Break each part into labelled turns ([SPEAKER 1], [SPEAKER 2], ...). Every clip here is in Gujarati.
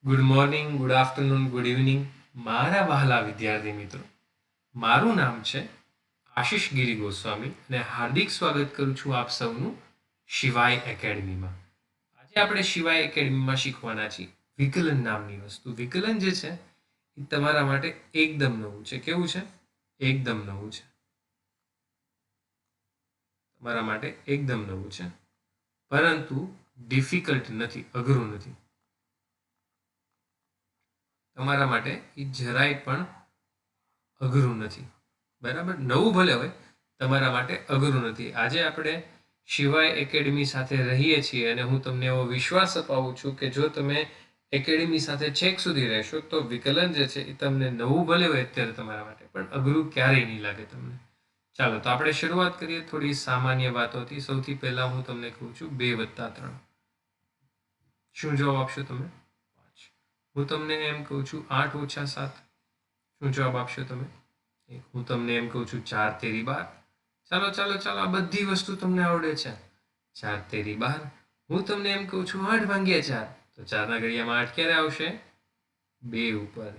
[SPEAKER 1] Good morning, good afternoon, good evening મારા વહાલા વિદ્યાર્થી મિત્રો. મારું નામ છે આશિષ ગિરી ગોસ્વામી અને હાર્દિક સ્વાગત કરું છું આપ સૌનું શિવાય એકેડમીમાં. આજે આપણે શિવાય એકેડમીમાં શીખવાના છીએ વિકલન નામની વસ્તુ. વિકલન જે છે એ તમારા માટે એકદમ નવું છે. કેવું છે? એકદમ નવું છે. તમારા માટે એકદમ નવું છે, પરંતુ ડિફિકલ્ટ નથી, અઘરું નથી. તમારા માટે એ જરાય પણ અઘરું નથી. બરાબર? નવું ભલે હોય, તમારા માટે અઘરું નથી. આજે આપણે શિવાય એકેડમી સાથે રહીએ છીએ અને હું તમને એવો વિશ્વાસ અપાવું છું કે જો તમે એકેડમી સાથે છેક સુધી રહેશો તો વિકલન જે છે એ તમને નવું ભલે હોય અત્યારે તમારા માટે, પણ અઘરું ક્યારેય નહીં લાગે તમને. ચાલો તો આપણે શરૂઆત કરીએ થોડી સામાન્ય વાતોથી. સૌથી પહેલા હું તમને કહું છું 2+3. શું જવાબ આપશો તમે? 5. હું તમને એમ કહું છું 8-7. શું જવાબ આપશો તમે? 1. હું તમને એમ કહું છું 4 તેરી 12. ચાલો ચાલો ચાલો, આ બધી વસ્તુ તમને આવડે છે. 4 તેરી 12. હું તમને એમ કહું છું 8×4. તો 4 ના ઘડિયામાં 8 ક્યારે આવશે? 2 ઉપર.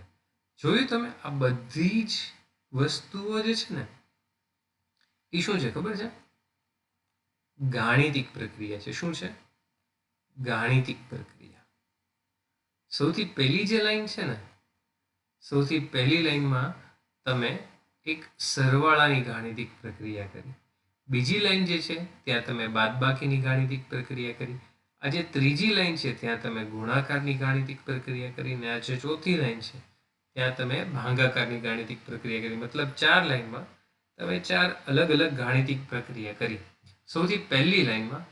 [SPEAKER 1] જોયું તમે? આ બધી જ વસ્તુઓ જે છે ને એ શું છે ખબર છે? ગાણિતિક પ્રક્રિયા છે. શું છે? ગાણિતિક પ્રક્રિયા. સૌથી પહેલી જે લાઈન છે ને, સૌથી પહેલી લાઈનમાં તમે એક સરવાળાની ગાણિતિક પ્રક્રિયા કરી. બીજી લાઈન જે છે ત્યાં તમે બાદબાકીની ગાણિતિક પ્રક્રિયા કરી. આ જે ત્રીજી લાઈન છે ત્યાં તમે ગુણાકારની ગાણિતિક પ્રક્રિયા કરી. અને આ જે ચોથી લાઈન છે ત્યાં તમે ભાગાકારની ગાણિતિક પ્રક્રિયા કરી. મતલબ 4 લાઈનમાં તમે 4 અલગ અલગ ગાણિતિક પ્રક્રિયા કરી. સૌથી પહેલી લાઈનમાં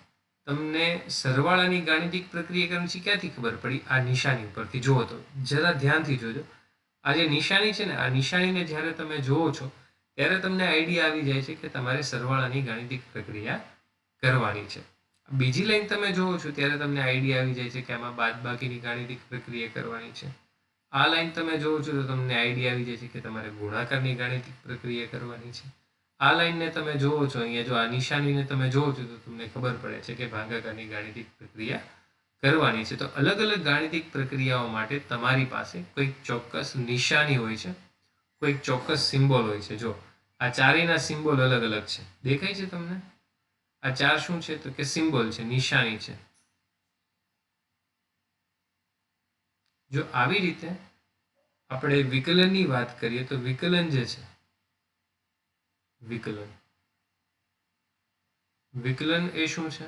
[SPEAKER 1] તમને સરવાળાની ગાણિતિક પ્રક્રિયા કરવાની છે. ક્યાંથી ખબર પડી? આ નિશાની ઉપરથી. જુઓ તો જરા ધ્યાનથી જોજો. આ જે નિશાની છે ને, આ નિશાનીને જ્યારે તમે જુઓ છો ત્યારે તમને આઈડિયા આવી જાય છે કે તમારે સરવાળાની ગાણિતિક પ્રક્રિયા કરવાની છે. બીજી લાઈન તમે જુઓ છો ત્યારે તમને આઈડિયા આવી જાય છે કે આમાં બાદબાકીની ગાણિતિક પ્રક્રિયા કરવાની છે. આ લાઈન તમે જુઓ છો તો તમને આઈડિયા આવી જાય છે કે તમારે ગુણાકારની ગાણિતિક પ્રક્રિયા કરવાની છે. આ લાઈનને તમે જુઓ છો, અહીંયા જો આ નિશાનીને તમે જુઓ છો તો તમને ખબર પડે છે કે ભાગાકારની ગાણિતિક પ્રક્રિયા કરવાની છે. તો અલગ અલગ ગાણિતિક પ્રક્રિયાઓ માટે તમારી પાસે કોઈક ચોક્કસ નિશાની હોય છે, કોઈક ચોક્કસ સિમ્બોલ હોય છે. જો આ ચારેયના સિમ્બોલ અલગ અલગ છે. દેખાય છે તમને? આ 4 શું છે? તો કે સિમ્બોલ છે, નિશાની છે. જો આવી રીતે આપણે વિકલનની વાત કરીએ તો વિકલન જે છે, વિકલન એ શું છે?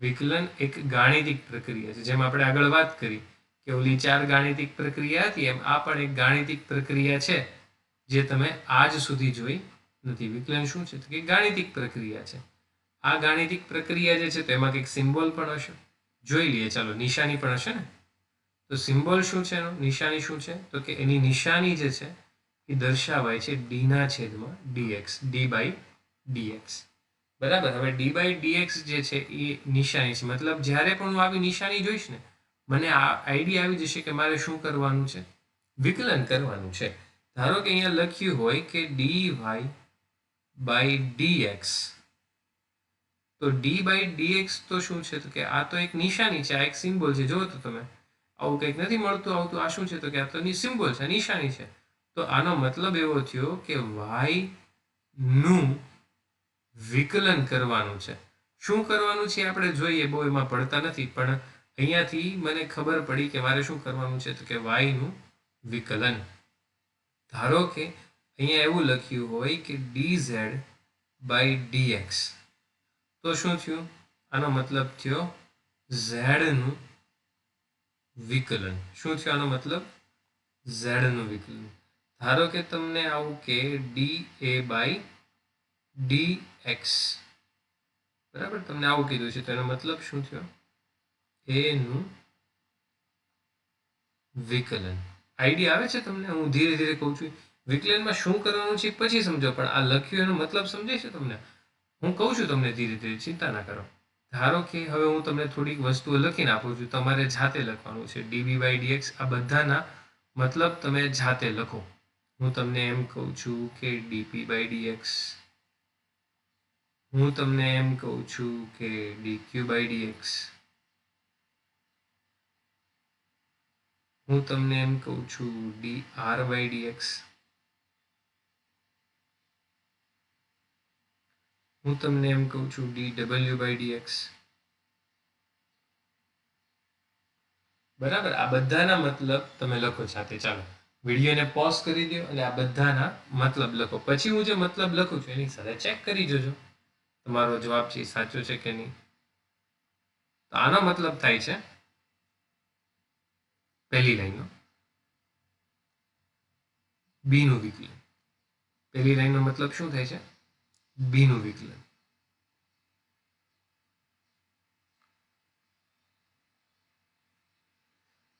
[SPEAKER 1] વિકલન એક ગાણિતિક પ્રક્રિયા છે. જેમ આપણે આગળ વાત કરી કે ઓલી 4 ગાણિતિક પ્રક્રિયા હતી, એમ આ પણ એક ગાણિતિક પ્રક્રિયા છે જે તમે આજ સુધી જોઈ નથી. વિકલન શું છે? તો કે ગાણિતિક પ્રક્રિયા છે. આ ગાણિતિક પ્રક્રિયા જે છે તો એમાં કંઈક સિમ્બોલ પણ હશે. જોઈ લઈએ. ચાલો, નિશાની પણ હશે ને. તો સિમ્બોલ શું છે એનો? નિશાની શું છે? તો કે એની નિશાની જે છે એ દર્શાવાય છે d/dx, d/dx. બરાબર? હવે d/dx જે છે એ નિશાની છે. મતલબ જ્યારે પણ હું આવી નિશાની જોઈશ ને, મને આ આઈડિયા આવી જશે કે મારે શું કરવાનું છે? વિકલન કરવાનું છે. ધારો કે અહીંયા લખ્યું હોય કે dy/dx, તો d/dx તો શું છે? તો કે આ તો એક નિશાની છે, આ એક સિમ્બોલ છે. જુઓ તો તમે, આવું કંઈક નથી મળતું આવતું. આ શું છે? તો કે આ તો સિમ્બોલ છે, નિશાની છે. તો આનો મતલબ એવો થયો કે y નું વિકલન કરવાનું છે. શું કરવાનું છે આપણે જોઈએ, બહુ એમાં પડતા નથી, પણ અહીંયાથી મને ખબર પડી કે મારે શું કરવાનું છે. તો કે y નું વિકલન. ધારો કે અહીંયા એવું લખ્યું હોય કે dz/dx, તો શું થયું? આનો મતલબ થયો z નું વિકલન. શું થયું આનો મતલબ? z નું વિકલન. ધારો કે તમને આવું કે dA/dx, બરાબર? તમને આવું કીધું છે તો એનો મતલબ શું થયો? a નું વિકલન. આઈડિયા આવે છે તમને? હું ધીરે ધીરે કહું છું. વિકલનમાં શું કરવાનું છે પછી સમજો, પણ આ લખ્યું એનો મતલબ સમજાય છે તમને? હું કહું છું તમને ધીરે ધીરે, ચિંતા ના કરો. ધારો કે હવે હું તમને થોડીક વસ્તુઓ લખીને આપું છું, તમારે જાતે લખવાનું છે. dB/dx આ બધાના મતલબ તમે જાતે લખો. હું તમને એમ કહું છું કે ડીપી બાય ડીએક્સ, હું તમને એમ કહું છું કે ડીક્યુ બાય ડીએક્સ, હું તમને એમ કહું છું ડી આર બાય ડીએક્સ, હું તમને એમ કહું છું ડી ડબલ્યુ બાય ડીએક્સ. બરાબર, આ બધાના મતલબ તમે લખો સાથે. ચાલો વિડીયોને પોઝ કરી દો અને આ બધાના મતલબ લખો. પછી હું જે મતલબ લખું છું એની સાથે ચેક કરી જોજો તમારો જવાબ છે સાચો છે કે નહીં. તો આનો મતલબ થાય છે પહેલી લાઈનનો બી નું વિકલન. પહેલી લાઈનનો મતલબ શું થાય છે? બી નું વિકલન.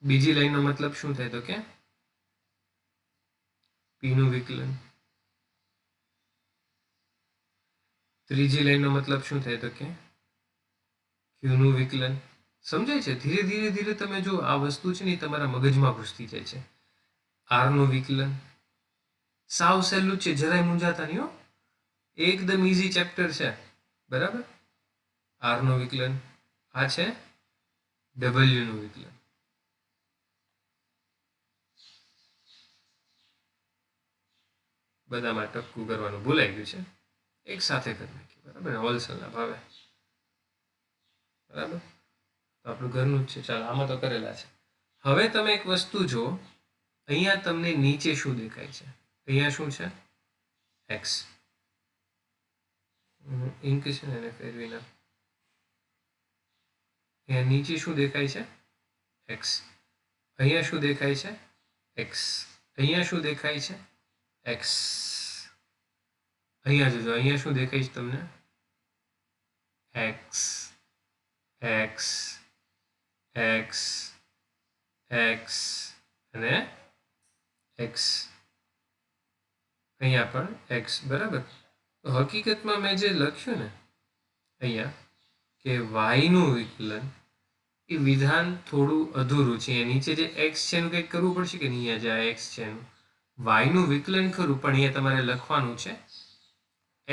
[SPEAKER 1] બીજી લાઈનનો મતલબ શું થાય તો કે પી નું વિકલન. ત્રીજી લાઈનનો મતલબ શું થાય તો કે ક્યુ નું વિકલન. સમજાય છે? ધીરે ધીરે ધીરે તમે જો આ વસ્તુ છે ને તમારા મગજમાં ઘૂસતી જાય છે. આર નું વિકલન સાવ સહેલું છે, જરાય મૂંઝાતા નહીં હો, એકદમ ઈઝી ચેપ્ટર છે. બરાબર, આર નું વિકલન. આ છે ડબલ્યુ નું વિકલન. બધામાં ટપકું કરવાનું ભૂલાઈ ગયું છે, એક સાથે કરી નાખ્યું. બરાબર, હોલસેલના ભાવે. બરાબર, તો આપણું ઘરનું જ છે. ચાલો આમાં તો કરેલા છે. હવે તમે એક વસ્તુ જો, અહીંયા તમને નીચે શું દેખાય છે? અહીંયા શું છે? એક્સ. ઇંક છે ને એને ફેરવી નાખ. અહીંયા નીચે શું દેખાય છે? એક્સ. અહીંયા શું દેખાય છે? એક્સ. અહીંયા શું દેખાય છે? એક્સ. અહીંયા જોજો, અહીંયા શું દેખાય છે તમને? એક્સ, એક્સ, એક્સ, એક્સ અને એક્સ. અહીંયા પણ એક્સ. બરાબર, તો હકીકતમાં મેં જે લખ્યું ને અહીંયા કે વાયનું વિકલન, એ વિધાન થોડું અધૂરું છે. નીચે જે એક્સ છે એનું કંઈક કરવું પડશે કે નહીં? અહીંયા જે એક્સ છે એનું વાયનું વિકલન ખરું, પણ અહીંયા તમારે લખવાનું છે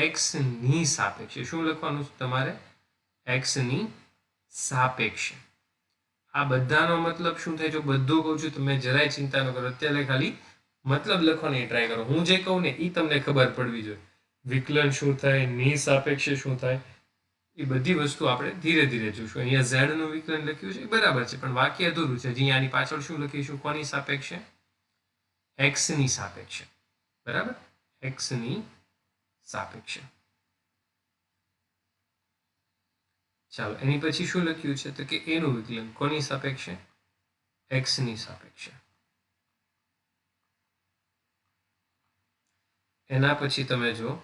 [SPEAKER 1] એક્સની સાપેક્ષે. શું લખવાનું છે તમારે? એક્સની સાપેક્ષે. આ બધાનો મતલબ શું થાય? જો બધું કહું છું તમે જરાય ચિંતા ન કરો, અત્યારે ખાલી મતલબ લખવાની ટ્રાય કરો. હું જે કહું ને એ તમને ખબર પડવી જોઈએ. વિકલન શું થાય, ની સાપેક્ષે શું થાય, એ બધી વસ્તુ આપણે ધીરે ધીરે જોઈશું. અહીંયા ઝેડ નું વિકલન લખ્યું છે એ બરાબર છે, પણ વાક્ય અધૂરું છે. હજી આની પાછળ શું લખીશું? કોની સાપેક્ષે? એક્સની સાપેક્ષે. બરાબર, એક્સની સાપેક્ષે. ચાલો એની પછી શું લખ્યું છે તો કે એનું વિકલન કોની સાપેક્ષે? એક્સની સાપેક્ષે. એના પછી તમે જો,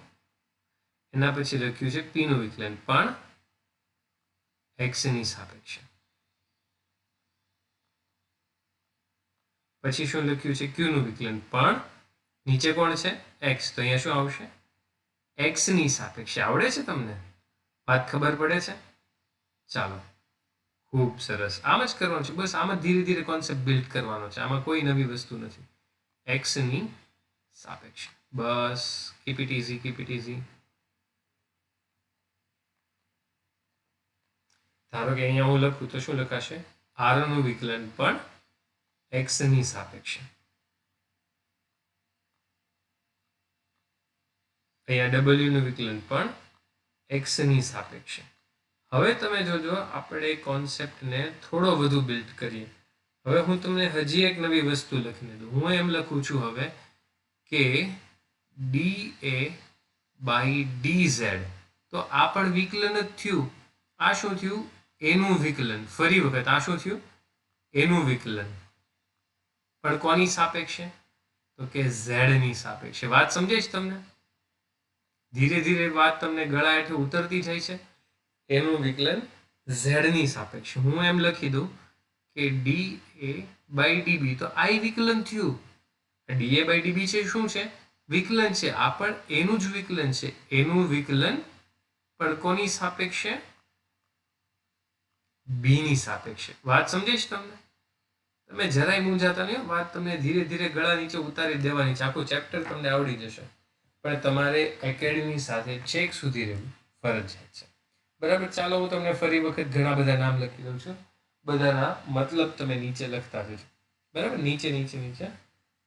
[SPEAKER 1] એના પછી લખ્યું છે પી નું વિકલન પણ એક્સની સાપેક્ષે. પછી શું લખ્યું છે? ક્યુ નું વિકલન પણ નીચે કોણ છે? એક્સ. તો અહીંયા શું આવશે? એક્સની સાપેક્ષે. આવડે છે તમને? વાત ખબર પડે છે? ચાલો, ખૂબ સરસ. આમ જ કરવાનું છે, બસ આમ જ ધીરે ધીરે કોન્સેપ્ટ બિલ્ડ કરવાનો છે. આમાં કોઈ નવી વસ્તુ નથી. એક્સની સાપેક્ષે. બસ, keep it easy, keep it easy. ધારો કે અહીંયા હું લખું તો શું લખાશે? આર નું વિકલન પણ એક્સની સાપેક્ષે. અહીંયા ડબલ્યુ નું વિકલન પણ એક્સની સાપેક્ષે. હવે તમે જોજો, આપણે કોન્સેપ્ટને થોડો વધુ બિલ્ડ કરીએ. હવે હું તમને હજી એક નવી વસ્તુ લખીને દઉં. હું એમ લખું છું હવે કે D A by D Z. તો આ પણ વિકલન જ થયું. આ શું થયું? એનું વિકલન. ફરી વખત આ શું થયું? એનું વિકલન. પણ કોની સાપેક્ષે? તો કે ઝેડની સાપેક્ષે. વાત સમજાય છે તમને? ધીરે ધીરે વાત તમને ગળા હેઠે ઉતરતી જાય છે. એનું વિકલન ઝેડની સાપેક્ષે. હું એમ લખી દઉં કે ડી એ બાય ડીબી. તો આ વિકલન થયું. ડી એ બાય ડીબી છે શું છે? વિકલન છે. આ પણ એનું જ વિકલન છે. એનું વિકલન પણ કોની સાપેક્ષે? બી ની સાપેક્ષે. વાત સમજાય છે તમને? તમે જરાય મૂંઝાતા નહીં, વાત તમને ધીરે ધીરે ગળા નીચે ઉતારી દેવાની છે. આખું ચેપ્ટર તમને આવડી જશે, પણ તમારે એકેડમી સાથે છેક સુધી રહેવું ફરજિયાત છે. બરાબર. ચાલો હું તમને ફરી વખત ઘણા બધા નામ લખી દઉં છું. બધાના મતલબ તમે નીચે લખતા જજો. બરાબર. નીચે નીચે નીચે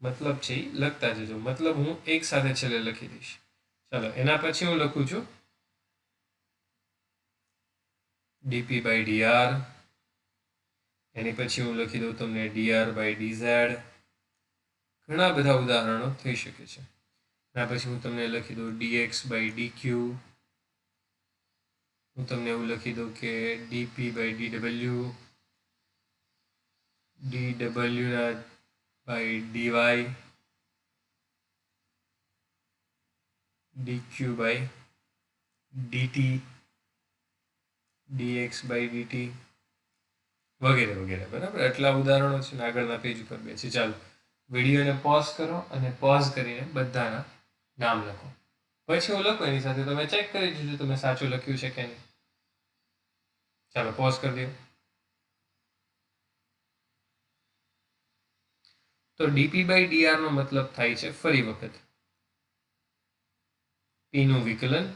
[SPEAKER 1] મતલબ છે એ લખતા જજો. મતલબ હું એક સાથે છેલ્લે લખી દઈશ. ચાલો એના પછી હું લખું છું ડીપી બાય ડીઆર. એની પછી હું લખી દઉં તમને ડીઆર બાય ડીઝેડ. ઘણા બધા ઉદાહરણો થઈ શકે છે. એના પછી હું તમને લખી દઉં ડીએક્સ બાય ડીક્યુ. હું તમને એવું લખી દઉં કે DP by DW, DW by DY, dq by dt, dx by dt વગેરે વગેરે. બરાબર. એટલા ઉદાહરણો છે ને આગળના પેજ ઉપર બે છે. ચાલો વિડીયોને પોઝ કરો અને પોઝ કરીને બધાના નામ લખો. પછી હું લખો એની સાથે તમે ચેક કરી જોજો તમે સાચું લખ્યું છે કે નહીં. ચાલો પોઝ કરી દો. તો ડીપી બાય ડીઆર નો મતલબ થાય છે ફરી વખત પી નું વિકલન,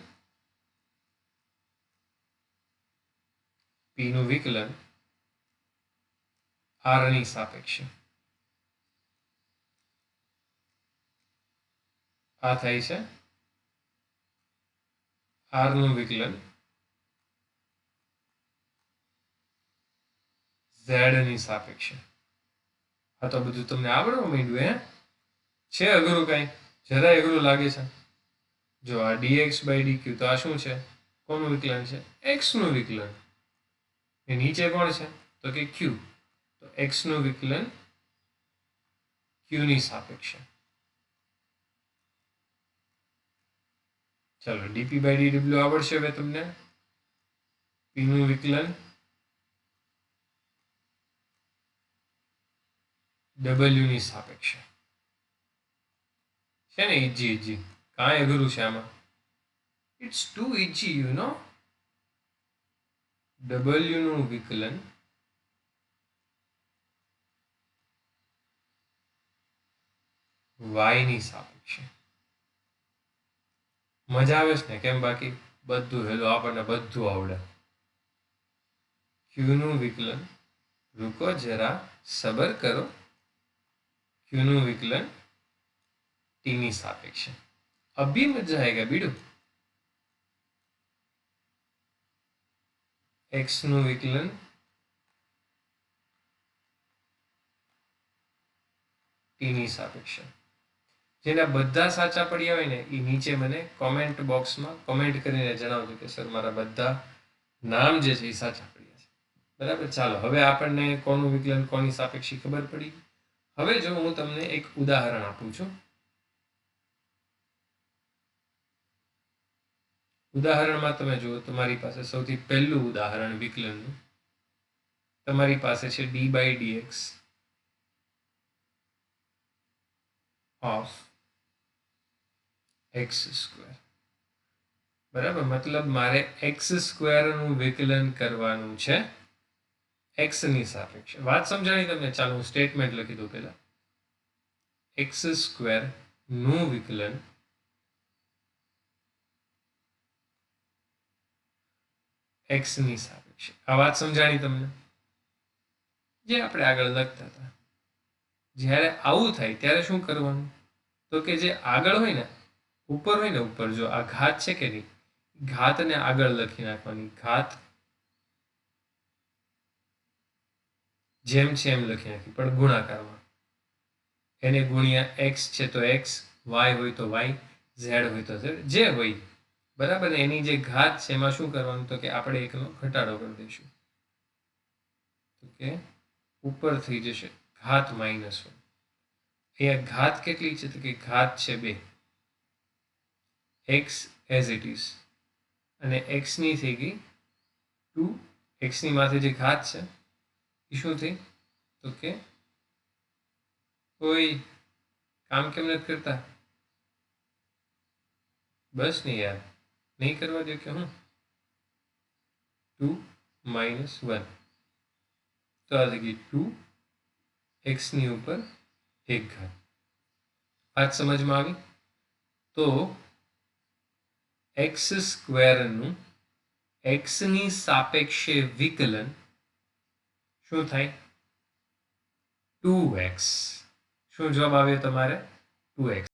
[SPEAKER 1] પી નું વિકલન આર ની સાપેક્ષે. આ થાય છે આર નું વિકલન ઝેડ ની સાપેક્ષે. આ તો બધું તમને આવડવા માંડ્યું છે અઘરું કઈ? જરાય અઘરું લાગે છે? જો આ ડીએક્સ બાય ડીક્યુ તો આ શું છે? કોનું વિકલન છે? એક્સ નું વિકલન. એ નીચે કોણ છે? તો કે ક્યુ. તો એક્સ નું વિકલન ક્યુ ની સાપેક્ષે. ચાલો ડીપી બાય ડીડબલ્યુ આવડશે હવે તમને. પી નું વિકલન ડબલ્યુ ની સાપેક્ષે. છે ને ઈજી ઈજી, કાંઈ અઘરું છે આમાં? It's too easy you know. W નું વિકલન વાય ની સાપેક્ષે. મજા આવે છે ને? કેમ બાકી બધું હેલો આપણને બધું આવડે. ક્યુ નું વિકલન, રૂકો જરા સબર કરો, ક્યુ નું વિકલન ટી ની સાપેક્ષે. અભી મજા આएगा બીડું. એક્સ નું વિકલન ટી ની સાપેક્ષે. જેના બધા સાચા પડ્યા હોય ને એ નીચે મને કોમેન્ટ બોક્સમાં કોમેન્ટ કરીને જણાવજો કે સર મારા બધા નામ જે છે એ સાચા પડ્યા છે. બરાબર. ચાલો હવે આપણને કોનું વિકલન કોની સાપેક્ષી ખબર પડી. હવે જો હું તમને એક ઉદાહરણ આપું છું. ઉદાહરણમાં તમે જુઓ તમારી પાસે સૌથી પહેલું ઉદાહરણ વિકલનનું તમારી પાસે છે D by DX of X square. બરાબર. મતલબ મારે એક્સ સ્ક્વેર નું વિકલન કરવાનું છે એક્સ ની સાપેક્ષે. વાત સમજાણી તમને? ચાલો હું સ્ટેટમેન્ટ લખી દઉં પહેલા. એક્સ સ્ક્વેર નું વિકલન એક્સ ની સાપેક્ષે. આ વાત સમજાણી તમને? જે આપણે આગળ લખતા હતા. જ્યારે આવું થાય ત્યારે શું કરવાનું? તો કે જે આગળ હોય ને, ઉપર હોય ને, ઉપર જો આ ઘાત છે કે નહીં, ઘાતને આગળ લખી નાખવાની. ઘાત જેમ છે એમ લખી નાખી, પણ ગુણાકારમાં. એને ગુણ્યા એક્સ છે તો એક્સ, વાય હોય તો વાય, ઝેડ હોય તો ઝેડ, જે હોય. બરાબર. એની જે ઘાત છે એમાં શું કરવાનું? તો કે આપણે એકનો ઘટાડો કરી દઈશું. તો કે ઉપર થઈ જશે ઘાત -1. અહીંયા ઘાત કેટલી છે? તો કે ઘાત છે 2. X as it is. અને એક્સ ની થઈ ગઈ 2. એક્સ ની માથે જે ઘાત છે એ શું થઈ? તો કે કોઈ કામ કેમ નથી કરતા? બસ નહીં યાર, નહીં કરવા દો કે હું 2 - 1. તો આ થઈ ગઈ 2 એક્સની ઉપર 1 ઘાત. વાત સમજમાં આવી? તો એક્સ સ્ક્વેરનું એક્સની સાપેક્ષે વિકલન શું થાય? 2x. શું જવાબ આવ્યો તમારે? 2x.